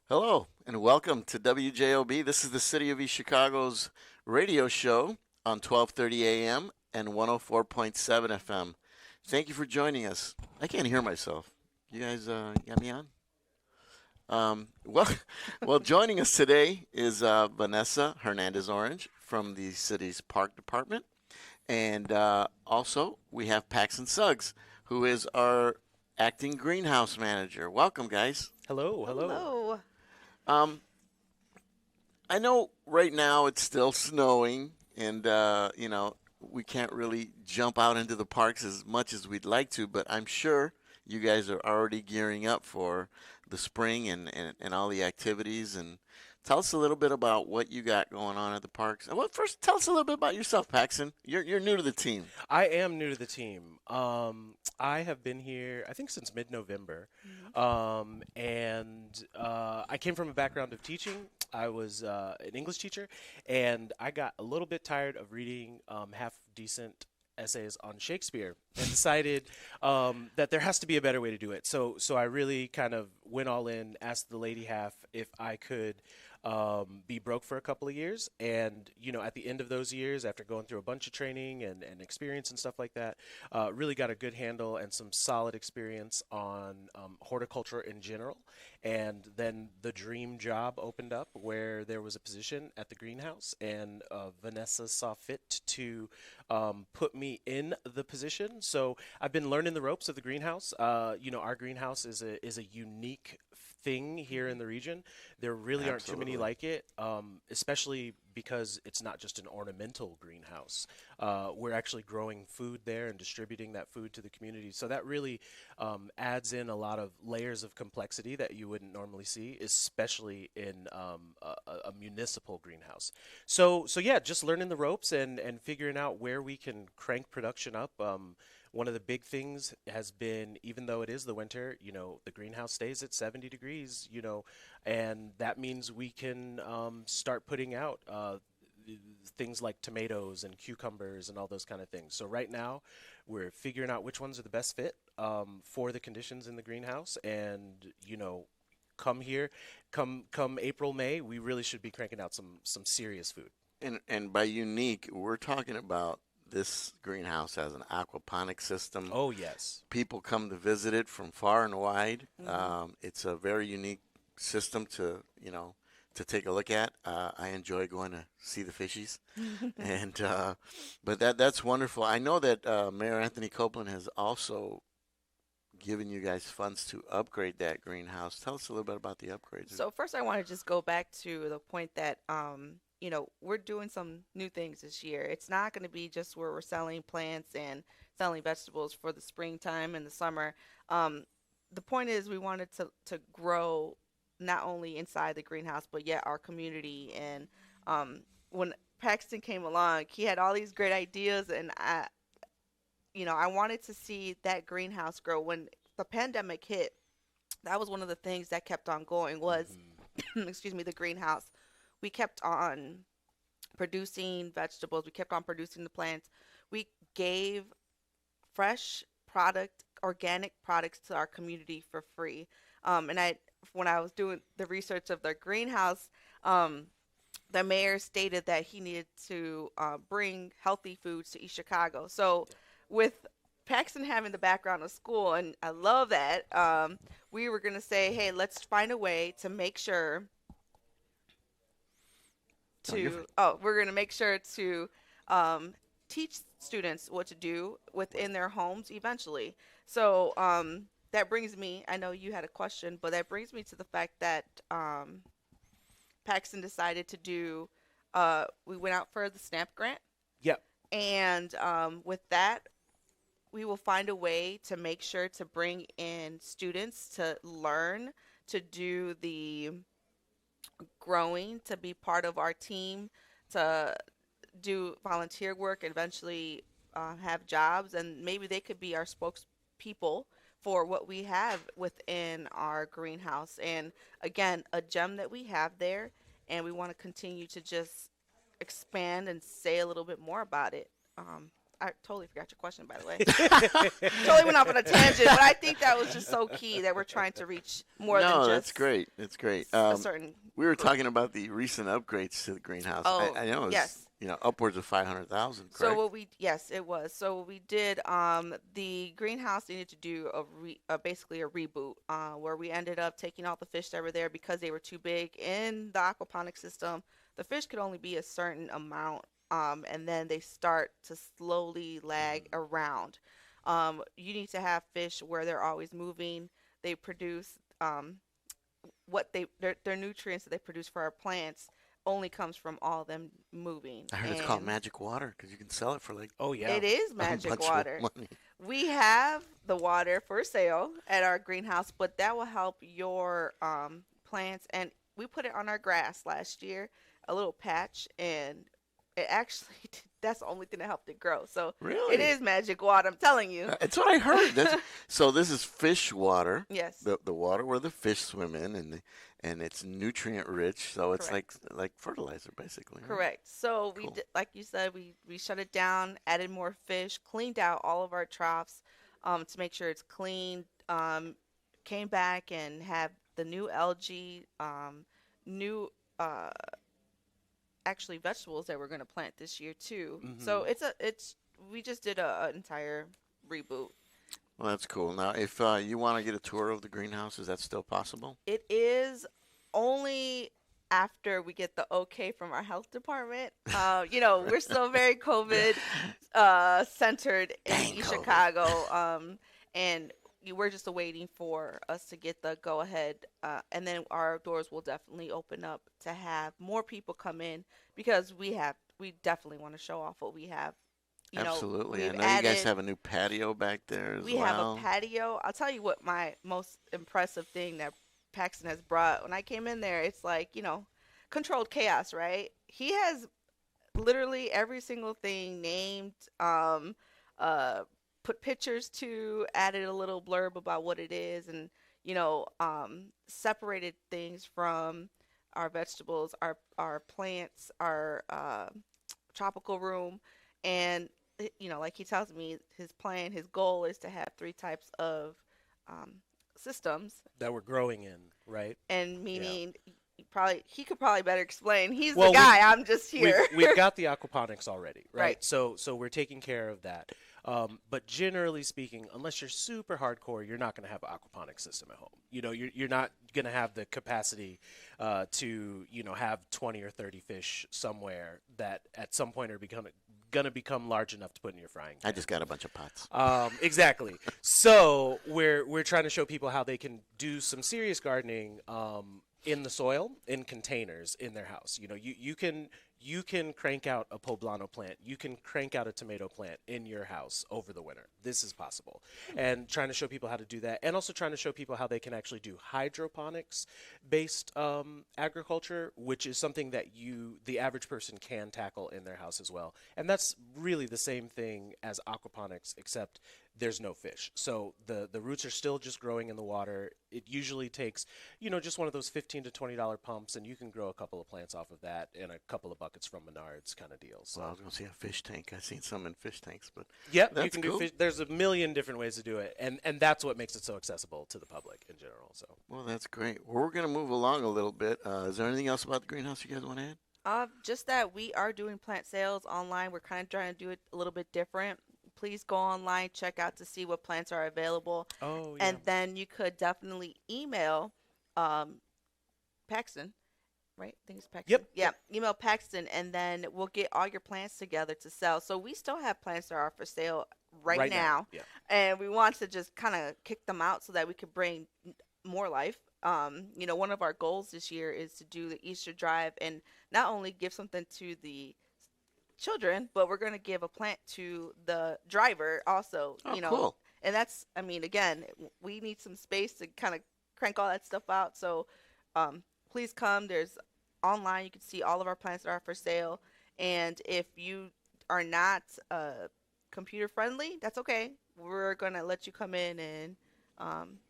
Hello and welcome to WJOB. This is the City of East Chicago's radio show on 12:30 a.m. and 104.7 FM. Thank you for joining us. I can't hear myself. You guys got me on? Well, well, joining us today is Vanessa Hernandez-Orange from the city's park department, and also we have Paxton Suggs, who is our acting greenhouse manager. Welcome, guys. Hello, hello. Hello. Um, I know right now it's still snowing, and we can't really jump out into the parks as much as we'd like to. But I'm sure you guys are already gearing up for the spring and all the activities. And tell us a little bit about what you got going on at the parks. Well, first, tell us a little bit about yourself, Paxton. You're new to the team. I am new to the team. I have been here, I think, since mid-November, and I came from a background of teaching. I was an English teacher, and I got a little bit tired of reading half-decent essays on Shakespeare and decided that there has to be a better way to do it. So I really kind of went all in, asked the lady half if I could be broke for a couple of years. And, at the end of those years, after going through a bunch of training and experience and stuff like that, really got a good handle and some solid experience on horticulture in general. And then the dream job opened up where there was a position at the greenhouse, and Vanessa saw fit to put me in the position. So I've been learning the ropes of the greenhouse. Our greenhouse is a unique thing here in the region. There really aren't too many Absolutely. like it, especially because it's not just an ornamental greenhouse. We're actually growing food there and distributing that food to the community. So that really adds in a lot of layers of complexity that you wouldn't normally see, especially in a municipal greenhouse. So yeah, just learning the ropes and figuring out where we can crank production up. One of the big things has been, even though it is the winter, the greenhouse stays at 70 degrees, and that means we can start putting out things like tomatoes and cucumbers and all those kind of things. So right now, we're figuring out which ones are the best fit for the conditions in the greenhouse, and come here, come April, May, we really should be cranking out some serious food. And by unique, we're talking about this greenhouse has an aquaponic system. Oh yes. People come to visit it from far and wide. Hmm. It's a very unique system to take a look at. I enjoy going to see the fishies, and but that's wonderful. I know that Mayor Anthony Copeland has also given you guys funds to upgrade that greenhouse. Tell us a little bit about the upgrades. So first, I want to just go back to the point that we're doing some new things this year. It's not going to be just where we're selling plants and selling vegetables for the springtime and the summer. Um, the point is, we wanted to grow not only inside the greenhouse, but yet our community. And when Paxton came along, he had all these great ideas, and I wanted to see that greenhouse grow. When the pandemic hit, that was one of the things that kept on going was, Hmm. excuse me, the greenhouse. We kept on producing vegetables. We kept on producing the plants. We gave fresh product, organic products to our community for free. When I was doing the research of their greenhouse, um, the mayor stated that he needed to bring healthy foods to East Chicago. So, with Paxton having the background of school, and I love that, we were going to say, hey, let's find a way to make sure No, you're to, oh, we're going to make sure to um, teach students what to do within their homes eventually. So, that brings me, I know you had a question, but that brings me to the fact that Paxton decided to do, we went out for the SNAP grant. Yep. And with that, we will find a way to make sure to bring in students to learn to do the growing, to be part of our team, to do volunteer work, and eventually have jobs, and maybe they could be our spokespeople for what we have within our greenhouse. And again, a gem that we have there, and we want to continue to just expand and say a little bit more about it. Um, I totally forgot your question, by the way. Totally went off on a tangent, but I think that was just so key that we're trying to reach more than just that's great. It's great. a certain. We were talking about the recent upgrades to the greenhouse. Oh, I know it's yes. upwards of 500,000. So yes, it was. So what we did, the greenhouse needed to do basically a reboot, where we ended up taking all the fish that were there because they were too big in the aquaponic system. The fish could only be a certain amount, and then they start to slowly lag around. You need to have fish where they're always moving. They produce their nutrients that they produce for our plants only comes from all of them moving. I heard it's called magic water because you can sell it for like it is magic bunch water. of money. We have the water for sale at our greenhouse, but that will help your plants. And we put it on our grass last year, a little patch, and it actually that's the only thing that helped it grow. So Really? it is magic water. I'm telling you. It's what I heard. So this is fish water. Yes. The water where the fish swim in, and it's nutrient rich. So it's Correct. like fertilizer basically. Right? Correct. So we Cool. did, like you said, we shut it down, added more fish, cleaned out all of our troughs to make sure it's clean. Came back and have the new algae, new actually vegetables that we're going to plant this year too. Mhm. So we just did an entire reboot. Well, that's cool. Now, if you want to get a tour of the greenhouse, is that still possible? It is only after we get the okay from our health department. We're still very COVID centered in Dang East COVID. Chicago, and we're just waiting for us to get the go ahead, and then our doors will definitely open up to have more people come in because we definitely want to show off what we have. Absolutely. I we've know you guys added- have a new patio back there as We well. have a patio. I'll tell you what my most impressive thing that Paxton has brought. When I came in there, it's like, controlled chaos, right? He has literally every single thing named, put pictures to, added a little blurb about what it is, and, separated things from our vegetables, our plants, our tropical room. And like he tells me, his goal is to have 3 types of systems, that we're growing in, right? and meaning he could probably better explain. He's Well, the guy. I'm just here. We've got the aquaponics already, right? Right. So we're taking care of that. But generally speaking, unless you're super hardcore, you're not going to have an aquaponics system at home. You're not going to have the capacity to have 20 or 30 fish somewhere that at some point are going to become large enough to put in your frying pan. I just got a bunch of pots. Exactly. So we're trying to show people how they can do some serious gardening in the soil, in containers in their house. You can crank out a poblano plant. You can crank out a tomato plant in your house over the winter. This is possible. And trying to show people how to do that, and also trying to show people how they can actually do hydroponics-based agriculture, which is something that the average person can tackle in their house as well. And that's really the same thing as aquaponics, except there's no fish. So the roots are still just growing in the water. It usually takes, just one of those $15 to $20 pumps, and you can grow a couple of plants off of that in a couple of buckets from Menards kind of deal. So Well, I was going to say a fish tank. I've seen some in fish tanks, but yeah, you that's can cool. do fish. There's a million different ways to do it, and that's what makes it so accessible to the public in general. So Well, that's great. Well, we're going to move along a little bit. Is there anything else about the greenhouse you guys want to add? Just that we are doing plant sales online. We're kind of trying to do it a little bit different. Please go online, check out to see what plants are available. oh yeah, And then you could definitely email Paxton, right? I think it's Paxton. Yep. Yeah, email Paxton, and then we'll get all your plants together to sell. So we still have plants that are for sale right now, Yeah. and we want to just kind of kick them out so that we could bring more life. One of our goals this year is to do the Easter drive and not only give something to the children, but we're going to give a plant to the driver also. Oh, cool. And that's, again, we need some space to kind of crank all that stuff out. So please come. There's online. You can see all of our plants that are for sale. And if you are not computer friendly, that's okay. We're going to let you come in and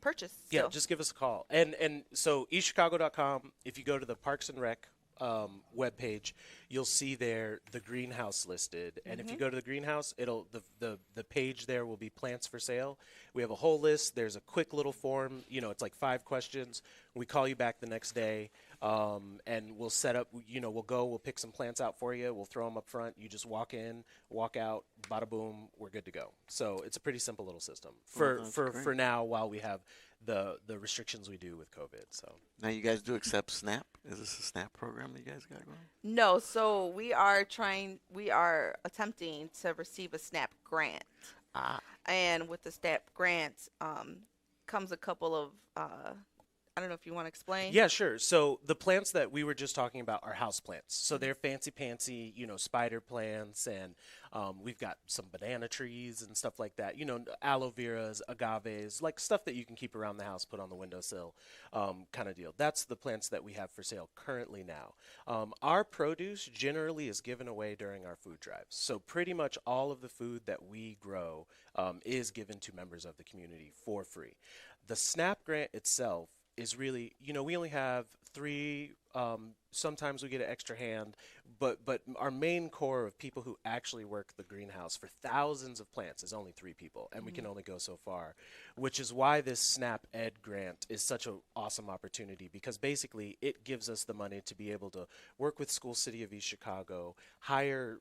purchase. Yeah, So, just give us a call. And so eastchicago.com, if you go to the Parks and Rec webpage, you'll see there the greenhouse listed. And if you go to the greenhouse, it'll the page there will be plants for sale. We have a whole list. There's a quick little form. It's like 5 questions. We call you back the next day, and we'll set up. We'll pick some plants out for you. We'll throw them up front. You just walk in, walk out, bada boom, we're good to go. So it's a pretty simple little system for now while we have the restrictions we do with COVID. So now you guys do accept SNAP? Is this a SNAP program that you guys got going? No, so we are attempting to receive a SNAP grant. And with the SNAP grant comes a couple of, I don't know if you want to explain. Yeah, sure. So the plants that we were just talking about are house plants. So they're fancy, spider plants, and we've got some banana trees and stuff like that. Aloe veras, agaves, like stuff that you can keep around the house, put on the windowsill, kind of deal. That's the plants that we have for sale currently now. Our produce generally is given away during our food drives. So pretty much all of the food that we grow is given to members of the community for free. The SNAP grant itself is really, we only have 3, sometimes we get an extra hand, but our main core of people who actually work the greenhouse for thousands of plants is only 3 people, and we can only go so far, which is why this SNAP Ed grant is such an awesome opportunity, because basically it gives us the money to be able to work with School City of East Chicago, hire,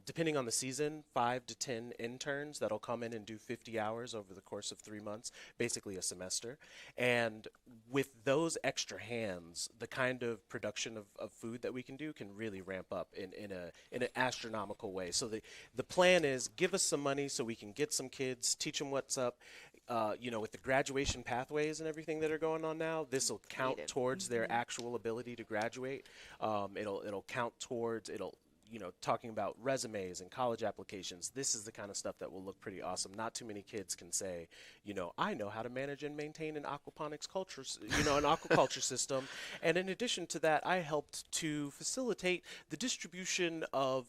depending on the season, 5 to 10 interns that'll come in and do 50 hours over the course of 3 months, basically a semester. And with those extra hands, the kind of production of food that we can do can really ramp up in an astronomical way. So the plan is give us some money so we can get some kids, teach them what's up. With the graduation pathways and everything that are going on now, this will count towards their actual ability to graduate. It'll count towards talking about resumes and college applications. This is the kind of stuff that will look pretty awesome. Not too many kids can say, I know how to manage and maintain an aquaponics culture, an aquaculture system. And in addition to that, I helped to facilitate the distribution of,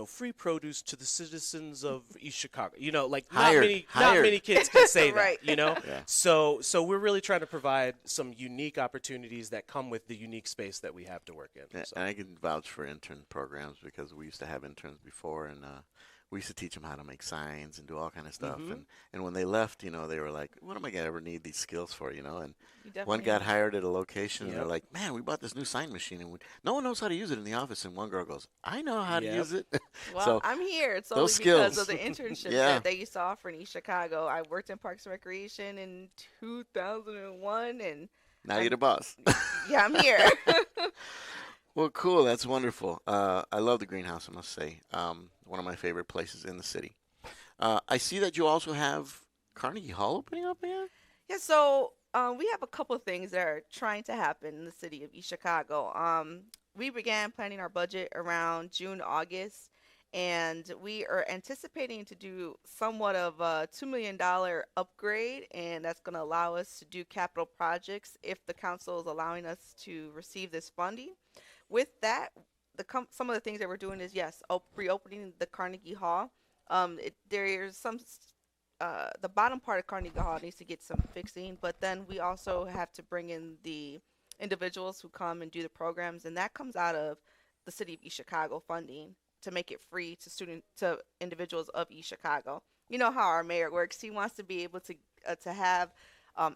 free produce to the citizens of East Chicago. Not many kids can say Right. that, Yeah. So we're really trying to provide some unique opportunities that come with the unique space that we have to work in. Yeah, So. and I can vouch for intern programs because we used to have interns before, and we used to teach them how to make signs and do all kind of stuff. And when they left, they were like, "What am I gonna ever need these skills for?" And one got hired at a location, and they're like, "Man, we bought this new sign machine, and no one knows how to use it in the office." And one girl goes, "I know how to use it." Well, So I'm here. It's only those because skills. of the internship Yeah. that they used to offer in East Chicago. I worked in Parks and Recreation in 2001, and now you're the boss. yeah, I'm here. Well, cool. That's wonderful. I love the greenhouse, I must say. One of my favorite places in the city. I see that you also have Carnegie Hall opening up again. Yeah, so we have a couple of things that are trying to happen in the city of East Chicago. We began planning our budget around June, August, and we are anticipating to do somewhat of a $2 million upgrade, and that's going to allow us to do capital projects if the council is allowing us to receive this funding. With that, some of the things that we're doing is, yes, reopening the Carnegie Hall. There's some the bottom part of Carnegie Hall needs to get some fixing, but then we also have to bring in the individuals who come and do the programs, and that comes out of the City of East Chicago funding to make it free to individuals of East Chicago. You know how our mayor works. He wants to be able to have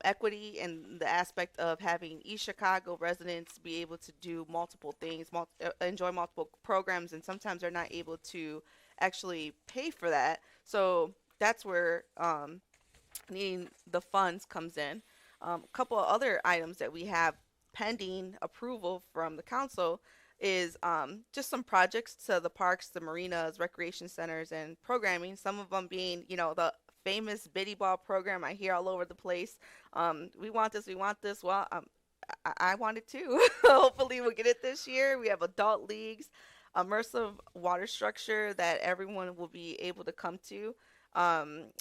equity in the aspect of having East Chicago residents be able to do multiple things, enjoy multiple programs, and sometimes they're not able to actually pay for that. So that's where needing the funds comes in. A couple of other items that we have pending approval from the council is just some projects to the parks, the marinas, recreation centers, and programming. Some of them being, the famous Biddy Ball program I hear all over the place. We want this, we want this. Well, I want it too. Hopefully we'll get it this year. We have adult leagues, immersive water structure that everyone will be able to come to.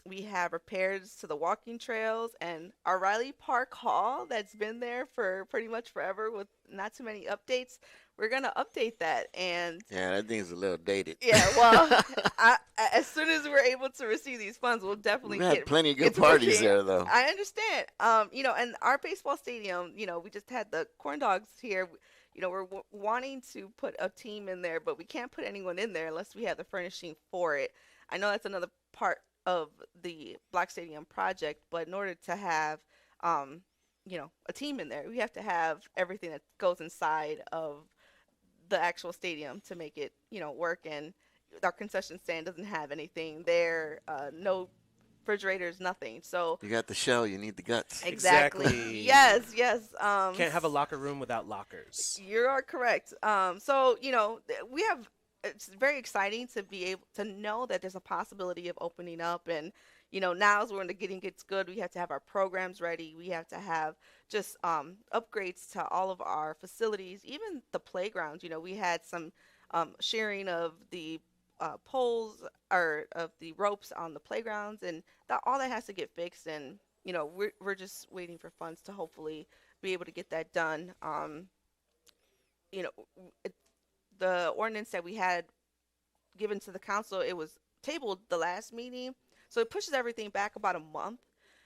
We have repairs to the walking trails and our Riley Park Hall that's been there for pretty much forever with not too many updates. We're gonna update that, and Yeah, that thing's a little dated. yeah, well, as soon as we're able to receive these funds, we'll definitely We had plenty of good to parties working. there, though. I understand. And our baseball stadium, we just had the corn dogs here. We're wanting to put a team in there, but we can't put anyone in there unless we have the furnishing for it. I know that's another part of the Black Stadium project, but in order to have, a team in there, we have to have everything that goes inside of the actual stadium to make it, work. And our concession stand doesn't have anything there, no refrigerators, nothing. So You got the shell, you need the guts. Exactly. Yes, yes. Can't have a locker room without lockers. You are correct. So we have. It's very exciting to be able to know that there's a possibility of opening up, and now as we're in the getting gets good, we have to have our programs ready. We have to have just upgrades to all of our facilities, even the playgrounds. We had some sharing of the poles or of the ropes on the playgrounds, and all that has to get fixed. And we're just waiting for funds to hopefully be able to get that done. You know, it, the ordinance that we had given to the council, it was tabled the last meeting, so it pushes everything back about a month.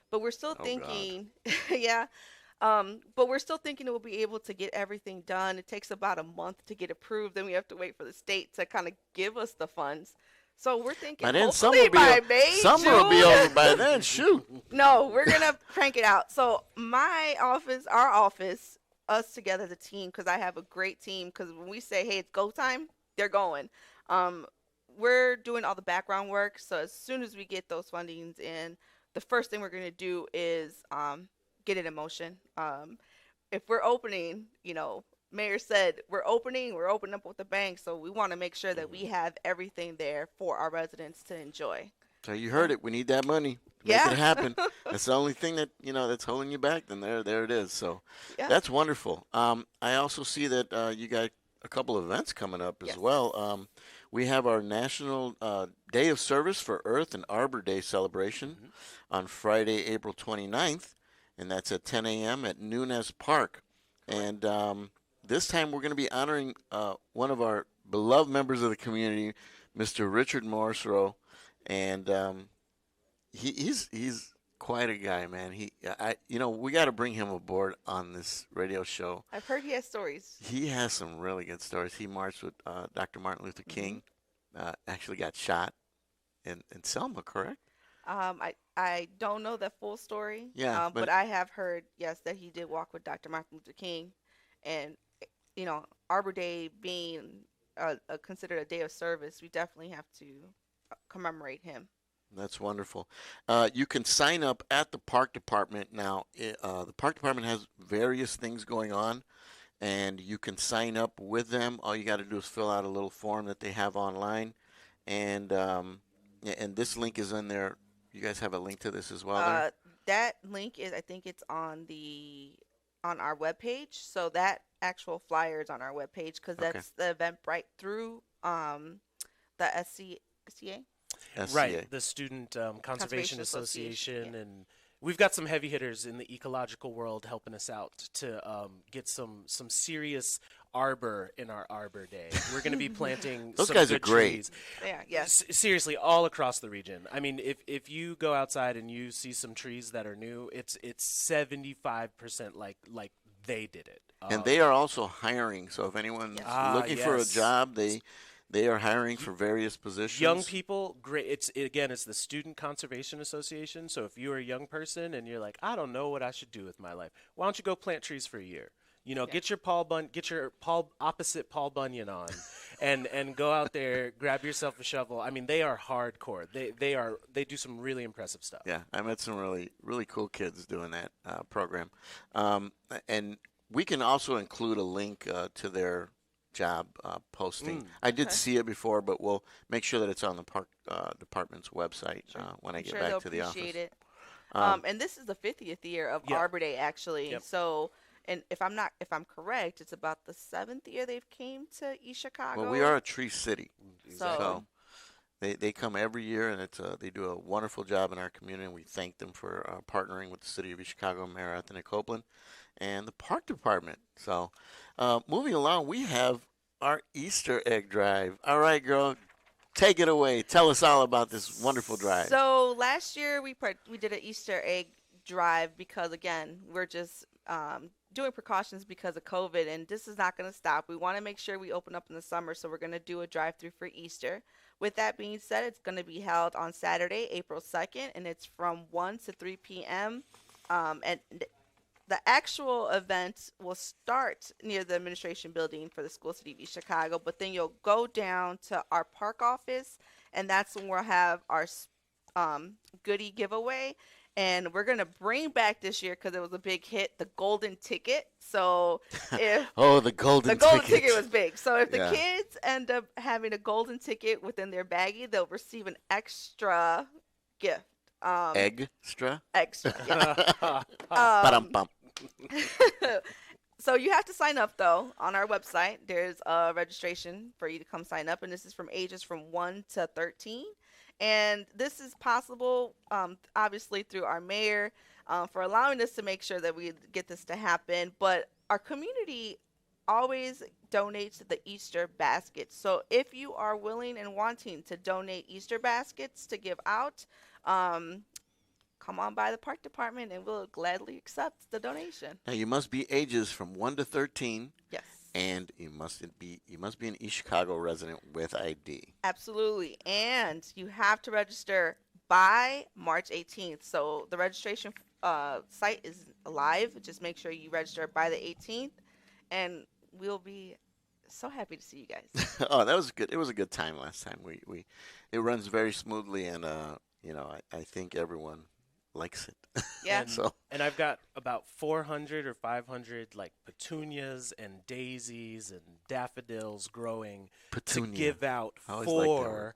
But we're still Oh, thinking, yeah. But we're still thinking we'll be able to get everything done. It takes about a month to get approved. Then we have to wait for the state to kind of give us the funds. So we're thinking By then, hopefully by May, summer will be June. over by then. Shoot. No, we're gonna crank it out. So my office, our office, us together as a team, because I have a great team. Because when we say, "Hey, it's go time," they're going. We're doing all the background work. So as soon as we get those fundings in, the first thing we're gonna do is get it in motion. If we're opening, Mayor said we're opening up with the bank, so we want to make sure that we have everything there for our residents to enjoy. So you heard it. We need that money. Make Yeah. it happen. That's the only thing that that's holding you back. Then there it is. So Yeah. that's wonderful. I also see that you got a couple of events coming up as Yes. well. We have our National Day of Service for Earth and Arbor Day celebration on Friday, April 29th, and that's at 10 a.m. at Nunez Park. And this time we're going to be honoring one of our beloved members of the community, Mr. Richard Morrisroe, and he's quite a guy, man. We got to bring him aboard on this radio show. I've heard he has stories. He has some really good stories. He marched with Dr. Martin Luther King. Actually got shot in Selma, correct? I don't know the full story. Yeah, but I have heard, yes, that he did walk with Dr. Martin Luther King, and Arbor Day being considered a day of service, we definitely have to commemorate him. That's wonderful. You can sign up at the park department now. The park department has various things going on, and you can sign up with them. All you got to do is fill out a little form that they have online, and this link is in there. You guys have a link to this as well. There? That link is, I think it's on our webpage. So that actual flyer is on our webpage because that's the event right through the SCA. Right, the Student Conservation Association, yeah. and we've got some heavy hitters in the ecological world helping us out to get some serious arbor in our Arbor Day. We're going to be planting Those some guys good are great. trees. Yeah, yes. Seriously, all across the region. I mean, if you go outside and you see some trees that are new, it's 75% like they did it. And they are also hiring. So if anyone's looking for a job, they are hiring for various positions. Young people, great. It's the Student Conservation Association. So if you're a young person and you're like, I don't know what I should do with my life, why don't you go plant trees for a year? Get your opposite Paul Bunyan on, and go out there, grab yourself a shovel. I mean, they are hardcore. They do some really impressive stuff. Yeah, I met some really really cool kids doing that program, and we can also include a link to their job posting. I did see it before, but we'll make sure that it's on the park department's website when I get back to the office. Appreciate it. And this is the 50th year of Arbor Day, actually. Yep. So, and if I'm correct, it's about the 7th year they've came to East Chicago. Well, we are a tree city, So They come every year, and they do a wonderful job in our community, and we thank them for partnering with the City of East Chicago, Mayor Anthony Copeland, and the Park Department. So, moving along, we have our Easter egg drive. All right, girl, take it away. Tell us all about this wonderful drive. So last year we did an Easter egg drive because again we're just doing precautions because of COVID, and this is not going to stop. We want to make sure we open up in the summer, so we're going to do a drive-through for Easter. With that being said, it's going to be held on Saturday, April 2nd, and it's from 1 to 3 p.m. And the actual event will start near the administration building for the School City of East Chicago, but then you'll go down to our park office, and that's when we'll have our goodie giveaway. And we're going to bring back this year, because it was a big hit, the golden ticket. So if the golden ticket was big. So if the Yeah. kids end up having a golden ticket within their baggie, they'll receive an extra gift. Extra. Extra, yeah. Ba-dum-bum. So you have to sign up, though, on our website. There's a registration for you to come sign up, and this is from ages from 1 to 13. And this is possible, obviously, through our mayor for allowing us to make sure that we get this to happen. But our community always donates the Easter baskets. So if you are willing and wanting to donate Easter baskets to give out, come on by the park department and we'll gladly accept the donation. Now you must be ages from 1 to 13. Yes. And you must be an East Chicago resident with ID. Absolutely. And you have to register by March 18th. So the registration site is live. Just make sure you register by the 18th, and we'll be so happy to see you guys. Oh, that was good. It was a good time last time. It runs very smoothly, and I think everyone likes it. Yeah. And I've got about 400 or 500 like petunias and daisies and daffodils growing Petunia. Mm. to give out I always liked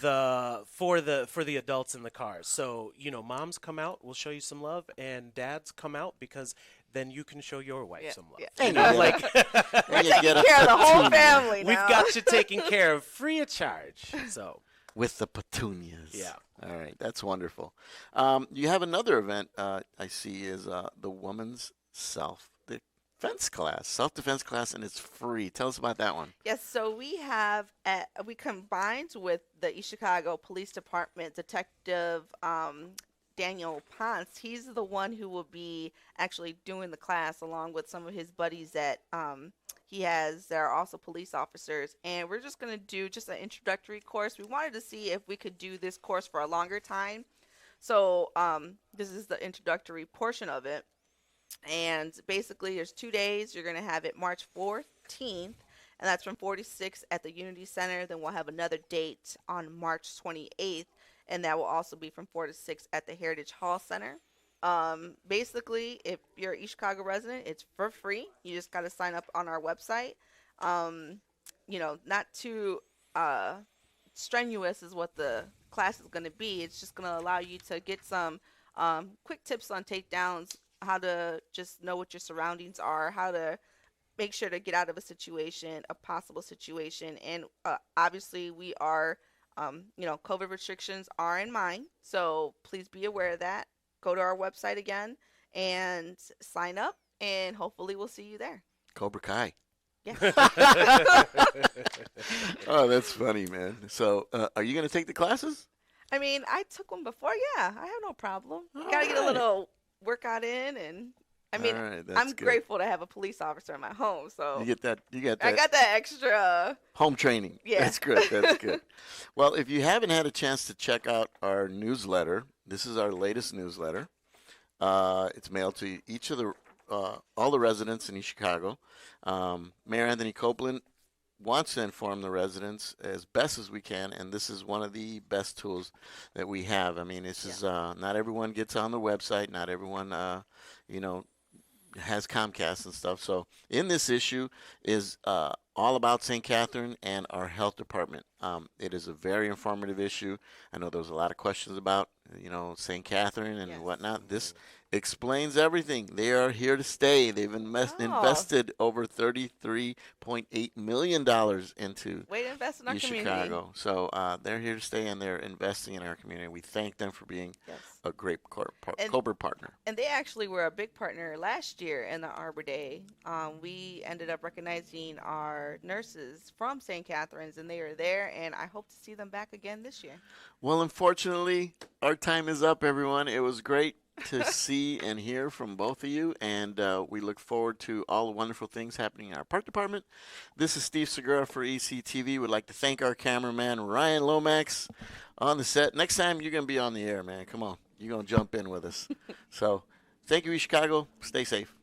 that for the adults in the cars. So, moms come out, we'll show you some love, and dads come out because then you can show your wife some love. Yeah. And We're you taking get a care of the whole petunia family now. We've got you taken care of free of charge. So, with the petunias. yeah. All right, that's wonderful. You have another event I see is the women's self-defense class, and it's free. Tell us about that one. Yes, so we combined with the East Chicago Police Department Detective Daniel Ponce. He's the one who will be actually doing the class along with some of his buddies that he has that are also police officers. And we're just going to do just an introductory course. We wanted to see if we could do this course for a longer time. So this is the introductory portion of it. And basically, there's 2 days. You're going to have it March 14th, and that's from 4 to 6 at the Unity Center. Then we'll have another date on March 28th, and that will also be from 4 to 6 at the Heritage Hall Center. Basically, if you're an East Chicago resident, it's for free. You just got to sign up on our website. Not too strenuous is what the class is going to be. It's just going to allow you to get some quick tips on takedowns, how to just know what your surroundings are, how to make sure to get out of a possible situation. And obviously we are, COVID restrictions are in mind. So please be aware of that. Go to our website again and sign up, and hopefully we'll see you there. Cobra Kai. Yeah. Oh, that's funny, man. So, are you going to take the classes? I mean, I took one before. Yeah, I have no problem. All Got to get a right. little workout in, and I mean, All right, that's I'm good. grateful to have a police officer in my home. So You got that I got that extra. home training. Yeah. That's good. That's good. Well, if you haven't had a chance to check out our newsletter, this is our latest newsletter. It's mailed to each of all the residents in East Chicago. Mayor Anthony Copeland wants to inform the residents as best as we can, and this is one of the best tools that we have. I mean, this is not everyone gets on the website. Not everyone, has Comcast and stuff. So in this issue is all about St. Catherine and our health department. It is a very informative issue. I know there was a lot of questions about, St. Catherine and Yes. whatnot. This explains everything. They are here to stay. They've Oh, invested over $33.8 million into way to invest in our East community. Chicago. So they're here to stay, and they're investing in our community. We thank them for being Yes. a great And corporate partner. and they actually were a big partner last year in the Arbor Day. We ended up recognizing our nurses from St. Catherine's, and they were there, and I hope to see them back again this year. Well, unfortunately, our time is up, everyone. It was great to see and hear from both of you, and we look forward to all the wonderful things happening in our park department. This is Steve Segura for ECTV. We'd like to thank our cameraman, Ryan Lomax, on the set. Next time, you're going to be on the air, man. Come on. You're going to jump in with us. So, thank you, East Chicago. Stay safe.